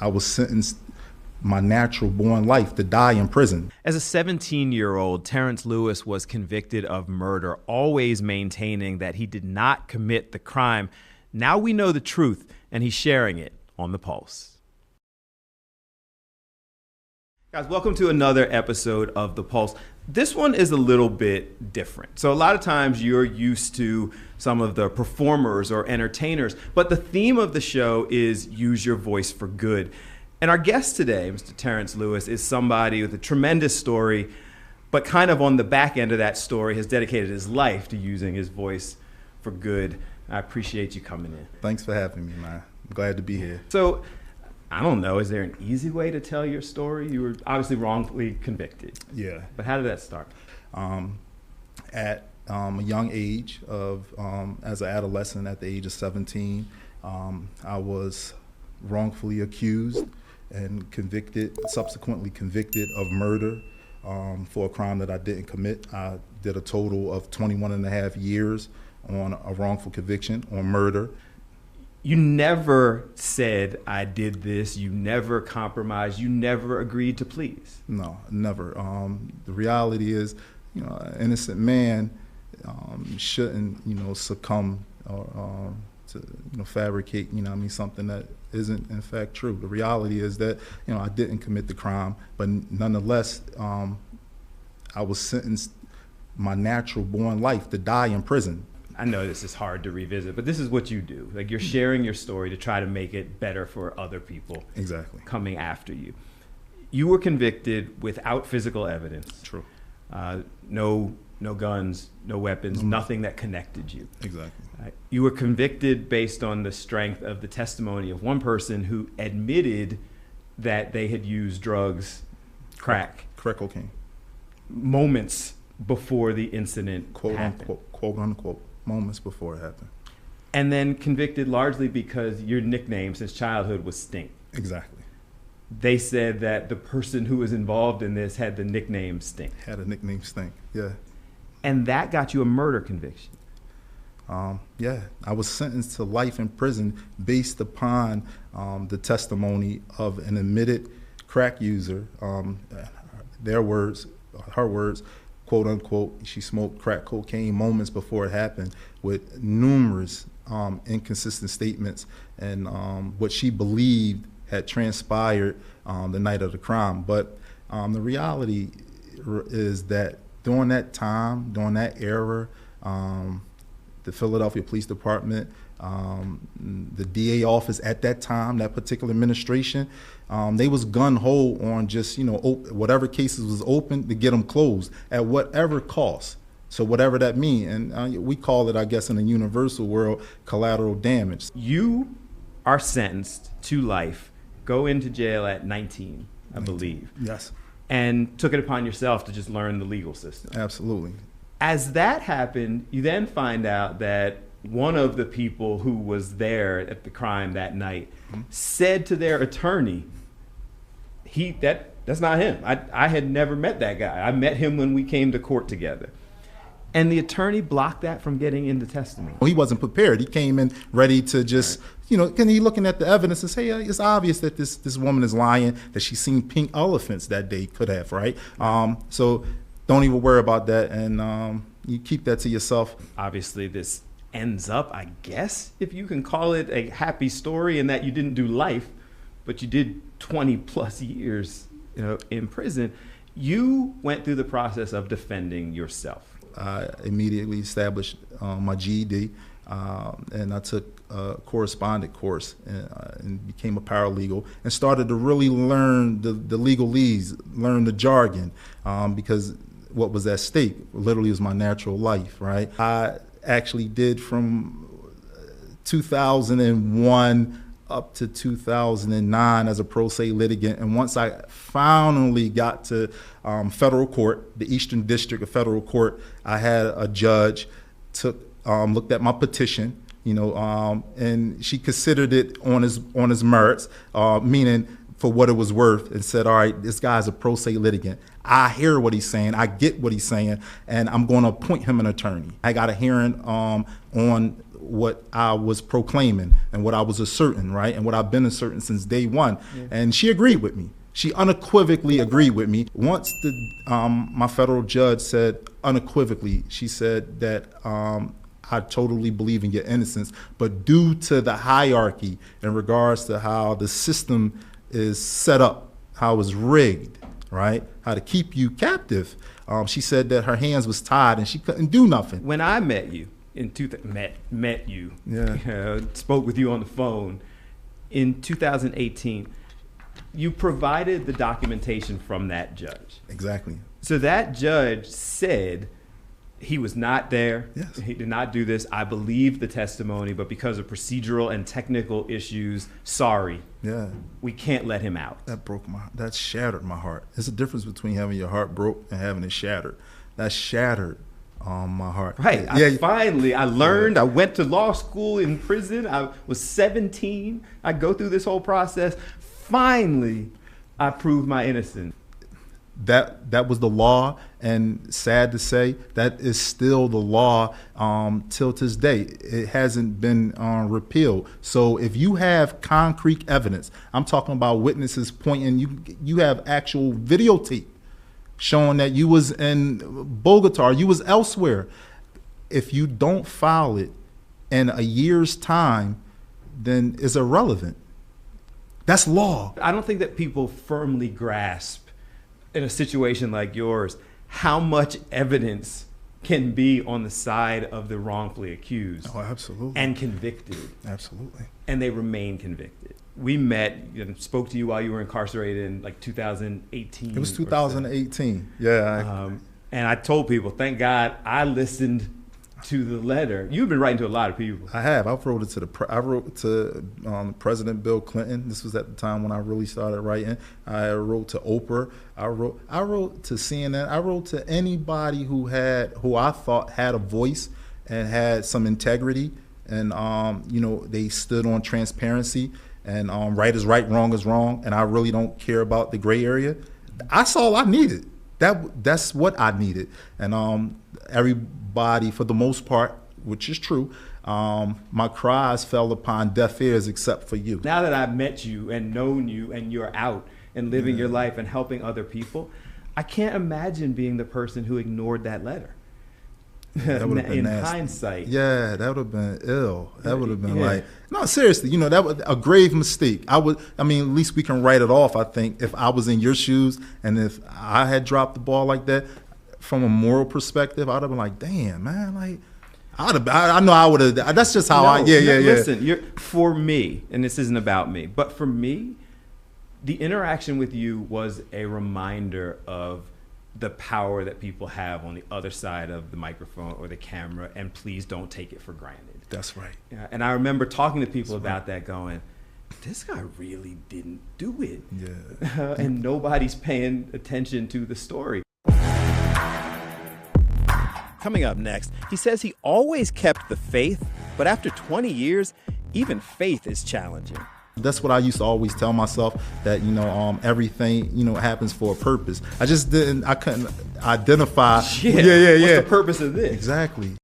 I was sentenced my natural born life to die in prison. As a 17-year-old, Terrance Lewis was convicted of murder, always maintaining that he did not commit the crime. Now we know the truth, and he's sharing it on The Pulse. Guys, welcome to another episode of The Pulse. This one is a little bit different. So a lot of times you're used to some of the performers or entertainers, but the theme of the show is use your voice for good. And our guest today, Mr. Terrance Lewis, is somebody with a tremendous story, but kind of on the back end of that story has dedicated his life to using his voice for good. I appreciate you coming in. Thanks for having me, man. I'm glad to be here. So, I don't know, is there an easy way to tell your story? You were obviously wrongfully convicted. Yeah. But how did that start? At a young age of, as an adolescent at the age of 17, I was wrongfully accused and subsequently convicted of murder for a crime that I didn't commit. I did a total of 21 and a half years on a wrongful conviction on murder. You never said, I did this, you never compromised, you never agreed to please. No, never. The reality is, an innocent man shouldn't, succumb or to fabricate, something that isn't in fact true. The reality is that, I didn't commit the crime, but nonetheless, I was sentenced my natural born life to die in prison. I know this is hard to revisit, but this is what you do. Like, you're sharing your story to try to make it better for other people. Exactly. Coming after you. You were convicted without physical evidence. True. No guns, no weapons, nothing that connected you. Exactly. You were convicted based on the strength of the testimony of one person who admitted that they had used drugs, crack cocaine, moments before the incident happened. Quote unquote, moments before it happened. And then convicted largely because your nickname since childhood was Stink. Exactly. They said that the person who was involved in this had the nickname Stink. Had a nickname Stink, yeah. And that got you a murder conviction. Yeah, I was sentenced to life in prison based upon the testimony of an admitted crack user. Her words, quote unquote, she smoked crack cocaine moments before it happened, with numerous inconsistent statements and what she believed had transpired the night of the crime. But the reality is that during that time, during that era, the Philadelphia Police Department, the DA office at that time, that particular administration, they was gun-ho on just, whatever cases was open to get them closed at whatever cost. So whatever that means, and we call it, I guess, in the universal world, collateral damage. You are sentenced to life, go into jail at 19, I believe. Yes. And took it upon yourself to just learn the legal system. Absolutely. As that happened, you then find out that one of the people who was there at the crime that night said to their attorney, that's not him. I had never met that guy. I met him when we came to court together. And the attorney blocked that from getting into testimony. He wasn't prepared. He came in ready to just, can he looking at the evidence and say, it's obvious that this woman is lying, that she's seen pink elephants that day, could have, right? So don't even worry about that, and you keep that to yourself. Obviously, this ends up, I guess, if you can call it a happy story, in that you didn't do life, but you did 20 plus years in prison. You went through the process of defending yourself. I immediately established my GED, and I took a correspondent course and became a paralegal and started to really learn the legalese, learn the jargon, because what was at stake literally was my natural life, right? I actually did from 2001 up to 2009 as a pro se litigant. And once I finally got to federal court, the Eastern District of Federal Court, I had a judge looked at my petition, and she considered it on his merits, meaning for what it was worth, and said, all right, this guy's a pro se litigant. I hear what he's saying, I get what he's saying, and I'm going to appoint him an attorney. I got a hearing on what I was proclaiming and what I was asserting, right? And what I've been asserting since day one. Yeah. And she agreed with me. She unequivocally agreed with me. Once my federal judge said unequivocally, she said that I totally believe in your innocence, but due to the hierarchy in regards to how the system is set up, how it's rigged, right? How to keep you captive. She said that her hands was tied and she couldn't do nothing. When I met you met you, spoke with you on the phone in 2018, you provided the documentation from that judge. Exactly. So that judge said he was not there. Yes. He did not do this. I believe the testimony, but because of procedural and technical issues, sorry. Yeah. We can't let him out. That shattered my heart. There's a difference between having your heart broke and having it shattered. That shattered my heart. Right. I learned. I went to law school in prison. I was 17. I go through this whole process. Finally, I proved my innocence. That was the law, and sad to say, that is still the law till this day. It hasn't been repealed. So if you have concrete evidence, I'm talking about witnesses pointing, you have actual videotape showing that you was in Bogota, you was elsewhere. If you don't file it in a year's time, then it's irrelevant. That's law. I don't think that people firmly grasp in a situation like yours how much evidence can be on the side of the wrongfully accused. Oh, absolutely. And convicted. Absolutely. And they remain convicted. We met and spoke to you while you were incarcerated in like 2018. It was 2018. Yeah. And I told people, thank God I listened to the letter. You've been writing to a lot of people. I have. I wrote to President Bill Clinton. This was at the time when I really started writing. I wrote to Oprah. I wrote to CNN. I wrote to anybody who I thought had a voice and had some integrity, and they stood on transparency and right is right, wrong is wrong, and I really don't care about the gray area. That's all I needed. That's what I needed, and everybody, for the most part, which is true, my cries fell upon deaf ears except for you. Now that I've met you and known you and you're out and living your life and helping other people, I can't imagine being the person who ignored that letter. That would have been in nasty. Hindsight. Yeah, that would have been ill. That would have been no, seriously, that was a grave mistake. At least we can write it off, I think, if I was in your shoes and if I had dropped the ball like that. From a moral perspective, I'd have been like, damn, man, like, I know I would have, that's just how Listen, for me, and this isn't about me, but for me, the interaction with you was a reminder of the power that people have on the other side of the microphone or the camera, and please don't take it for granted. That's right. And I remember talking to people about that going, this guy really didn't do it. Yeah. And nobody's paying attention to the story. Coming up next, he says he always kept the faith, but after 20 years, even faith is challenging. That's what I used to always tell myself, that, everything, happens for a purpose. I couldn't identify. What's the purpose of this? Exactly.